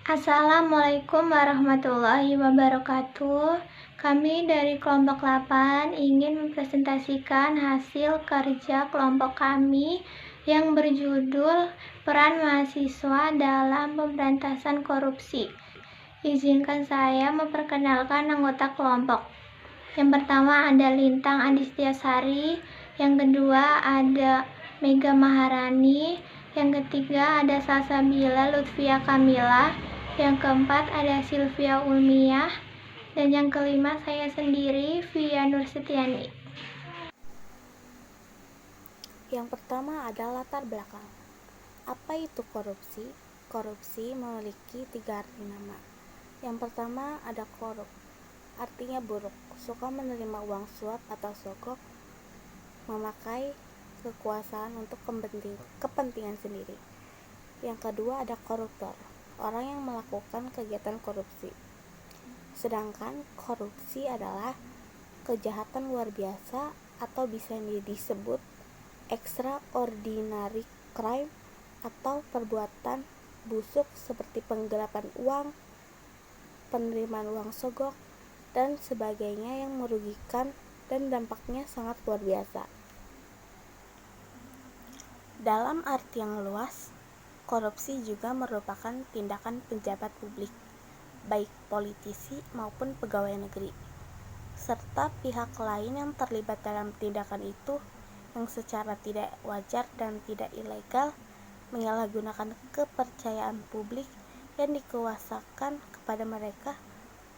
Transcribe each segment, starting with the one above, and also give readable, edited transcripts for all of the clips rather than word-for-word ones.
Assalamualaikum warahmatullahi wabarakatuh. Kami dari kelompok 8 ingin mempresentasikan hasil kerja kelompok kami yang berjudul Peran Mahasiswa dalam Pemberantasan Korupsi. Izinkan saya memperkenalkan anggota kelompok. Yang pertama ada Lintang Adistiasari, yang kedua ada Mega Maharani, yang ketiga ada Salsabila Lutfia Kamila, yang keempat ada Sylvia Ulmiah, dan yang kelima saya sendiri, Via Nursetiani. Yang pertama adalah latar belakang. Apa itu korupsi? Korupsi memiliki 3 arti nama. Yang pertama ada korup, artinya buruk, suka menerima uang suap atau sogok, memakai kekuasaan untuk kepentingan sendiri. Yang kedua ada koruptor, orang yang melakukan kegiatan korupsi. Sedangkan korupsi adalah kejahatan luar biasa atau bisa disebut extraordinary crime atau perbuatan busuk seperti penggelapan uang, penerimaan uang sogok, dan sebagainya yang merugikan dan dampaknya sangat luar biasa. Dalam arti yang luas, korupsi juga merupakan tindakan pejabat publik, baik politisi maupun pegawai negeri, serta pihak lain yang terlibat dalam tindakan itu yang secara tidak wajar dan tidak ilegal menyalahgunakan kepercayaan publik yang dikuasakan kepada mereka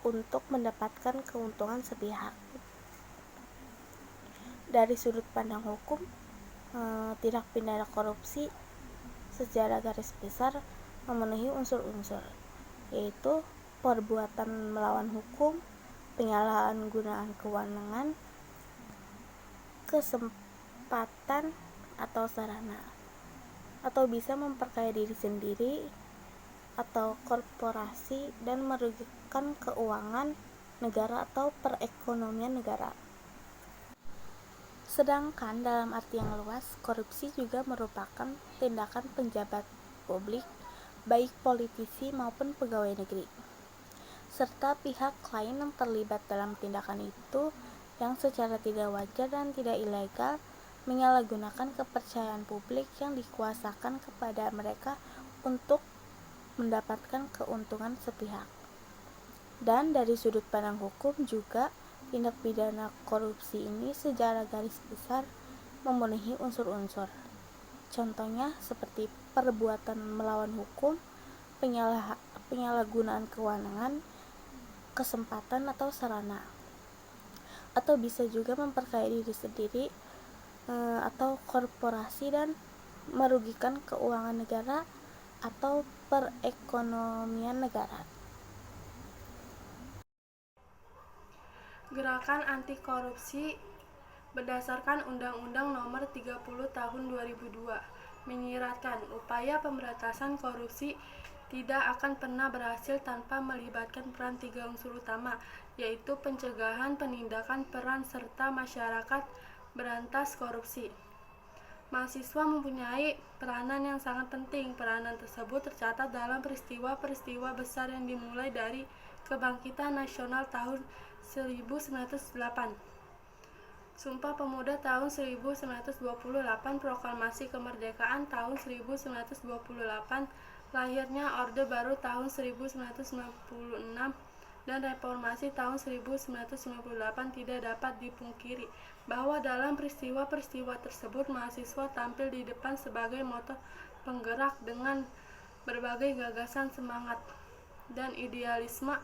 untuk mendapatkan keuntungan sepihak. Dari sudut pandang hukum, tindak pidana korupsi secara garis besar memenuhi unsur-unsur, yaitu perbuatan melawan hukum, penyalahgunaan kewenangan, kesempatan atau sarana, atau bisa memperkaya diri sendiri atau korporasi dan merugikan keuangan negara atau perekonomian negara. Sedangkan dalam arti yang luas, korupsi juga merupakan tindakan pejabat publik, baik politisi maupun pegawai negeri, serta pihak lain yang terlibat dalam tindakan itu yang secara tidak wajar dan tidak ilegal menyalahgunakan kepercayaan publik yang dikuasakan kepada mereka untuk mendapatkan keuntungan sepihak. Dan dari sudut pandang hukum juga, tindak pidana korupsi ini secara garis besar memenuhi unsur-unsur. Contohnya seperti perbuatan melawan hukum, penyalahgunaan kewenangan, kesempatan atau sarana, atau bisa juga memperkaya diri sendiri atau korporasi dan merugikan keuangan negara atau perekonomian negara. Gerakan anti korupsi berdasarkan Undang-Undang Nomor 30 Tahun 2002 menyiratkan upaya pemberantasan korupsi tidak akan pernah berhasil tanpa melibatkan peran 3 unsur utama, yaitu pencegahan, penindakan, peran, serta masyarakat berantas korupsi. Mahasiswa mempunyai peranan yang sangat penting. Peranan tersebut tercatat dalam peristiwa-peristiwa besar yang dimulai dari Kebangkitan Nasional tahun 1908, Sumpah Pemuda tahun 1928, Proklamasi Kemerdekaan tahun 1928, lahirnya Orde Baru tahun 1996, dan Reformasi tahun 1998. Tidak dapat dipungkiri bahwa dalam peristiwa-peristiwa tersebut mahasiswa tampil di depan sebagai motor penggerak dengan berbagai gagasan, semangat, dan idealisme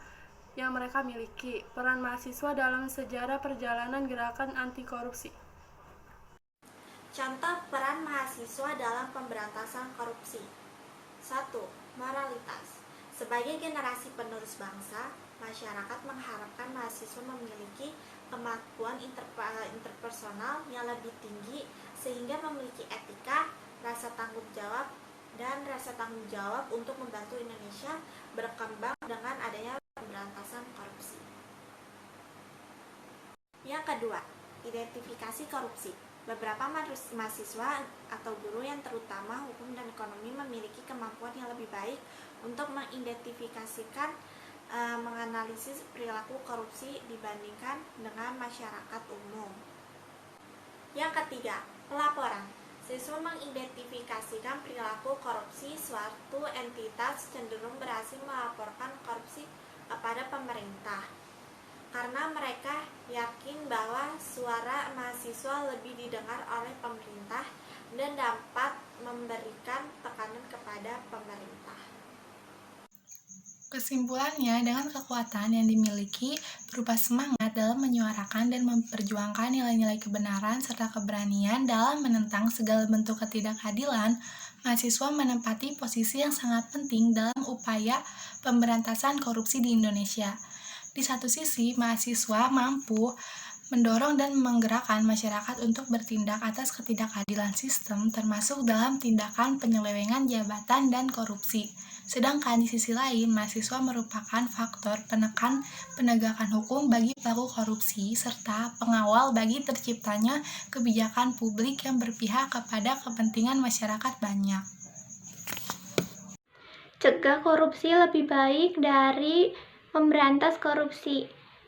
yang mereka miliki. Peran mahasiswa dalam sejarah perjalanan gerakan anti korupsi. Contoh peran mahasiswa dalam pemberantasan korupsi. 1. Moralitas. Sebagai generasi penerus bangsa, masyarakat mengharapkan mahasiswa memiliki kemampuan interpersonal yang lebih tinggi sehingga memiliki etika, rasa tanggung jawab, dan rasa tanggung jawab untuk membantu Indonesia berkembang dengan adanya pemberantasan korupsi. Yang kedua, identifikasi korupsi. Beberapa mahasiswa atau guru yang terutama hukum dan ekonomi memiliki kemampuan yang lebih baik untuk mengidentifikasikan menganalisis perilaku korupsi dibandingkan dengan masyarakat umum. Yang ketiga, pelaporan. Siswa mengidentifikasikan perilaku korupsi suatu entitas cenderung berhasil melaporkan korupsi kepada pemerintah karena mereka yakin bahwa suara mahasiswa lebih didengar oleh pemerintah dan dapat memberikan tekanan kepada pemerintah. Kesimpulannya, dengan kekuatan yang dimiliki berupa semangat dalam menyuarakan dan memperjuangkan nilai-nilai kebenaran serta keberanian dalam menentang segala bentuk ketidakadilan, mahasiswa menempati posisi yang sangat penting dalam upaya pemberantasan korupsi di Indonesia. Di satu sisi, mahasiswa mampu mendorong dan menggerakkan masyarakat untuk bertindak atas ketidakadilan sistem, termasuk dalam tindakan penyelewengan jabatan dan korupsi. Sedangkan di sisi lain, mahasiswa merupakan faktor penekan penegakan hukum bagi pelaku korupsi, serta pengawal bagi terciptanya kebijakan publik yang berpihak kepada kepentingan masyarakat banyak. Cegah korupsi lebih baik dari memberantas korupsi.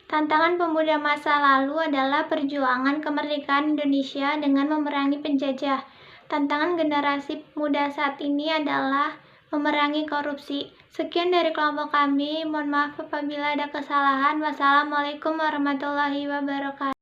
Tantangan pemuda masa lalu adalah perjuangan kemerdekaan Indonesia dengan memerangi penjajah. Tantangan generasi muda saat ini adalah memerangi korupsi. Sekian dari kelompok kami. Mohon maaf apabila ada kesalahan. Wassalamualaikum warahmatullahi wabarakatuh.